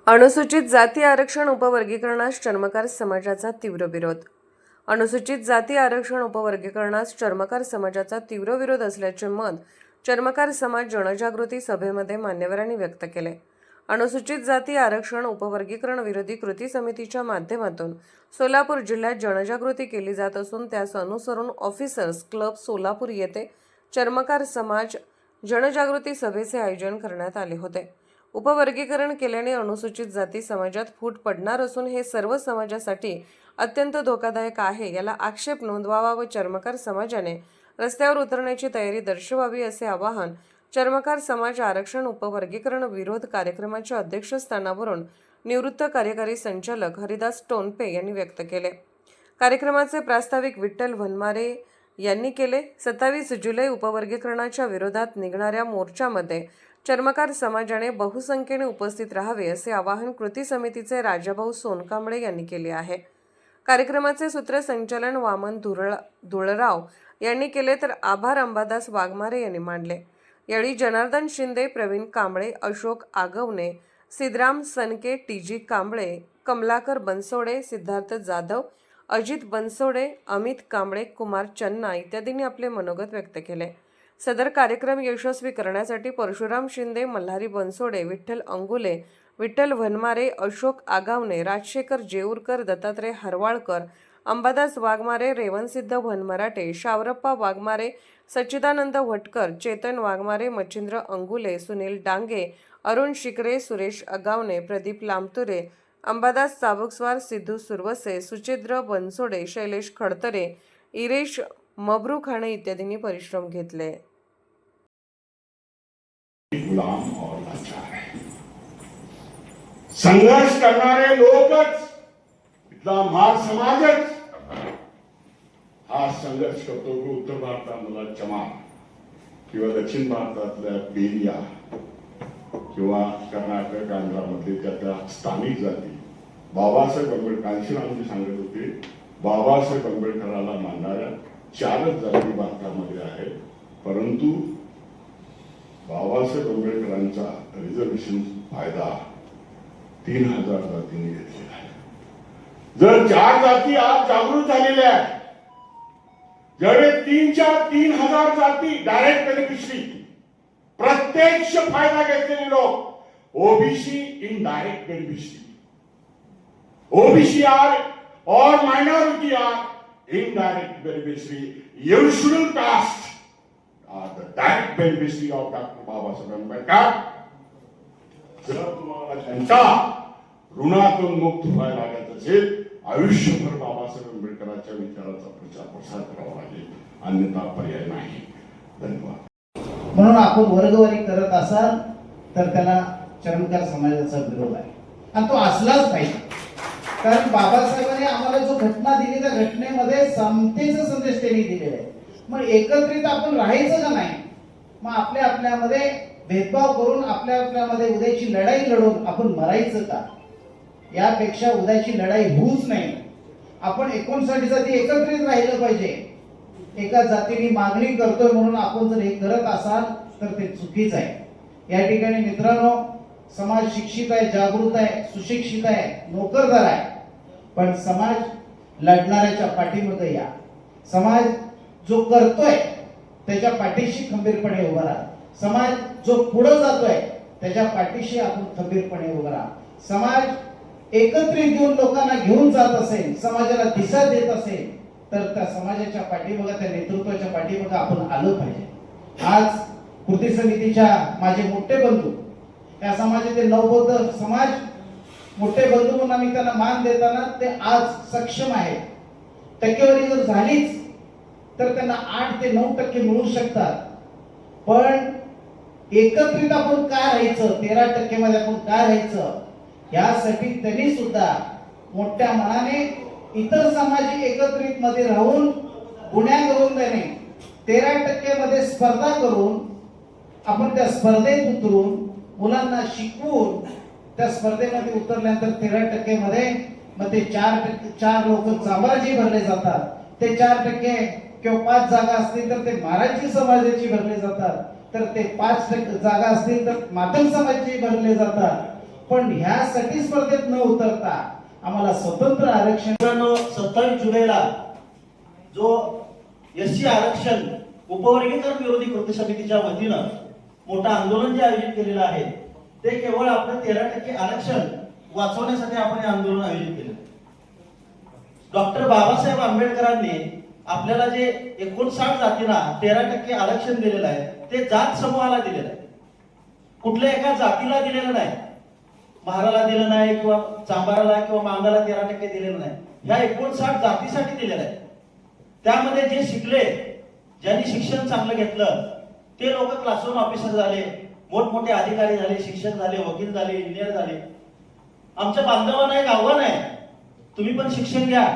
अनुसूचित जाती आरक्षण उपवर्गीकरणास चर्मकार समाजाचा तीव्र विरोध. अनुसूचित जाती आरक्षण उपवर्गीकरणास चर्मकार समाजाचा तीव्र विरोध असल्याचे मत चर्मकार समाज जनजागृती सभेमध्ये मान्यवरांनी व्यक्त केले. अनुसूचित जाती आरक्षण उपवर्गीकरण विरोधी कृती समितीच्या माध्यमातून सोलापूर जिल्ह्यात जनजागृती केली जात असून त्यास अनुसरून ऑफिसर्स क्लब सोलापूर येथे चर्मकार समाज जनजागृती सभेचे आयोजन करण्यात आले होते. उपवर्गीकरण केल्याने अनुसूचित जाती समाजात फूट पडणार असून हे सर्व समाजासाठी अत्यंत धोकादायक आहे, याला आक्षेप नोंदवावा व चर्मकार समाजाने रस्त्यावर उतरण्याची तयारी दर्शवावी असे आवाहन चर्मकार समाज आरक्षण उपवर्गीकरण विरोध कार्यक्रमाच्या अध्यक्षस्थानावरून निवृत्त कार्यकारी संचालक हरिदास टोनपे यांनी व्यक्त केले. कार्यक्रमाचे प्रास्ताविक विठ्ठल वनमारे यांनी केले. 27 जुलै उपवर्गीकरणाच्या विरोधात निघणाऱ्या मोर्चामध्ये चर्मकार समाजाने बहुसंख्येने उपस्थित राहावे असे आवाहन कृती समितीचे राजाभाऊ सोनकांबळे यांनी केले आहे. कार्यक्रमाचे सूत्रसंचालन वामन धुळराव यांनी केले तर आभार अंबादास वाघमारे यांनी मांडले. यावेळी जनार्दन शिंदे, प्रवीण कांबळे, अशोक आगवणे, सिद्धराम सनके, टीजी कांबळे, कमलाकर बनसोडे, सिद्धार्थ जाधव, अजित बनसोडे, अमित कांबळे, कुमार चन्ना इत्यादींनी आपले मनोगत व्यक्त केले. सदर कार्यक्रम यशस्वी करण्यासाठी परशुराम शिंदे, मल्हारी बनसोडे, विठ्ठल अंगुले, विठ्ठल वनमारे, अशोक आगावणे, राजशेखर जेऊरकर, दत्तात्रय हरवाळकर, अंबादास वाघमारे, रेवणसिद्ध वनमराठे, शावरप्पा वाघमारे, सच्चिदानंद भटकर, चेतन वाघमारे, मच्छिंद्र अंगुले, सुनील डांगे, अरुण शिकरे, सुरेश आगावणे, प्रदीप लांबतुरे, अंबादास चाबुकस्वार, सिद्धू सुरवसे, सुचिद्र बनसोडे, शैलेश खडतरे, इरेश मबरूखाने इत्यादींनी परिश्रम घेतले. गुलाम और लाचार है. संघर्ष करणारे लोकच, इथला महार समाजच हा संघर्ष करतो. उत्तर भारतामधला चमार किंवा दक्षिण भारतातल्या बेरिया किंवा कर्नाटक आंध्रामधले त्या स्थानिक जाती बाबासाहेब आंबेडकरांशी आमची सांगत होते. बाबासाहेब आंबेडकरांना मानणाऱ्या 4च जाती भारतामध्ये आहेत, परंतु बाबासाहेब आंबेडकरांचा रिझर्वेशन फायदा 3000 जातींनी घेतलेला आहे. जर 4 जाती आज जागृत झालेल्या आहेत, जेवढे 3000 जाती डायरेक्ट बेनिफिशरी प्रत्यक्ष फायदा घेतलेले लोक, OBC indirect beneficiary, OBC are or minority are indirect beneficiary. You shouldn't cast the direct beneficiary of Dr. Babasaheb Ambedkar. जर तुम्हाला त्यांच्या ऋणातून मुक्त व्हायला लागत असेल, आयुष्यभर बाबासाहेब आंबेडकरांच्या विचाराचा प्रचार प्रसार करावा लागेल, अन्यथा पर्याय नाही. धन्यवाद. म्हणून आपण वर्गवारी करत असाल तर त्याला चर्मकार समाजाचा विरोध आहे आणि तो असलाच पाहिजे. कारण बाबासाहेबांनी आम्हाला जो घटना दिली त्या घटनेमध्ये समतेचा संदेश त्यांनी दिलेला आहे. मग एकत्रित आपण राहायचं का नाही? मग आपल्यामध्ये भेदभाव करून आपल्यामध्ये उद्याची लढाई लढून आपण मरायचं का? यापेक्षा उद्याची लढाई होऊच नाही. आपण 59 जाती एकत्रित राहिलं पाहिजे. एका जातीने मागणी करतोय म्हणून आपण जर हे करत असाल तर ते चुकीचं आहे. या ठिकाणी मित्रांनो, समाज शिक्षित आहे, जागृत आहे, सुशिक्षित आहे, नोकरदार आहे, पण समाज लढणाऱ्याच्या पाठीमागे या. समाज जो करतोय त्याच्या पाठीशी खंबीरपणे उभा राहा. समाज जो पुढे जातोय त्याच्या पाठीशी आपण खंबीरपणे उभा राहा. समाज एकत्रित येऊन लोकांना घेऊन जात असेल, समाजाला दिशा देत असेल, तर त्या समाजाच्या पाठीमागे, त्या नेतृत्वाच्या पाठीमागे आपण आलं पाहिजे. आज कृती समितीच्या माझे मोठे बंधू, या समाजाचे नवबौद्ध समाज मोठे बंधू म्हणून आम्ही त्यांना मान देताना ते आज सक्षम आहेत. टक्केवारी जर झालीच तर त्यांना 8 ते 9% मिळू शकतात, पण एकत्रित आपण काय राहायचं, 13% मध्ये आपण काय राहायचं, यासाठी त्यांनी सुद्धा मोठ्या मनाने इतर समाज एकत्रित मध्ये राहून गुन्ह्या करून त्याने 13% मध्ये स्पर्धा करून आपण त्या स्पर्धेत उतरून मुलांना शिकवून त्या स्पर्धेमध्ये उतरल्यानंतर 13% मध्ये मग ते 4 लोक चांभाराची भरले जातात. ते 4% किंवा 5 जागा असतील तर ते महाराजी समाजाची भरले जातात, तर ते 5% जागा असतील तर मातंग समाजाची भरले जातात. पण ह्यासाठी स्पर्धेत न उतरता आम्हाला स्वतंत्र आरक्षण. मित्रांनो, 27 जुलैला जो एससी आरक्षण उपवर्गीकरण विरोधी कृती समितीच्या वतीनं मोठं आंदोलन जे आयोजित केलेलं आहे ते केवळ आपलं 13% आरक्षण वाचवण्यासाठी आपण हे आंदोलन आयोजित केलं. डॉक्टर बाबासाहेब आंबेडकरांनी आपल्याला जे 59 जातींना 13% आरक्षण दिलेलं आहे ते जात समूहाला दिलेलं आहे, कुठल्या एका जातीला दिलेलं नाही. महाराला दिलं नाही किंवा चांबाराला किंवा मांगाला 13% दिलेलं नाही. ह्या 59 जातीसाठी दिलेलं आहे. त्यामध्ये जे शिकले, ज्यांनी शिक्षण चांगलं घेतलं ते लोक क्लासरूम ऑफिसर झाले, मोठमोठे अधिकारी झाले, शिक्षक झाले, वकील झाले, इंजिनियर झाले. आमच्या बांधवांना एक आव्हान आहे, तुम्ही पण शिक्षण घ्या,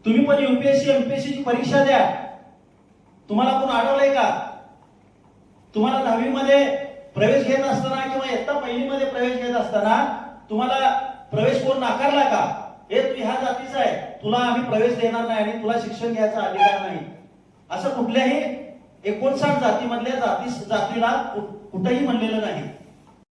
तुम्ही पण UPSC MPSC ची परीक्षा द्या. तुम्हाला कोण अडवलंय का? तुम्हाला 10वी मध्ये प्रवेश घेत असताना किंवा इयत्ता 1ली मध्ये प्रवेश घेत असताना तुम्हाला प्रवेश कोण नाकारला का? हे तू ह्या जातीचा आहे, तुला आम्ही प्रवेश देणार नाही आणि तुला शिक्षण घ्यायचा अधिकार नाही, असं कुठल्याही 59 जातीमधल्या जातीला कुठेही म्हणलेलं नाही.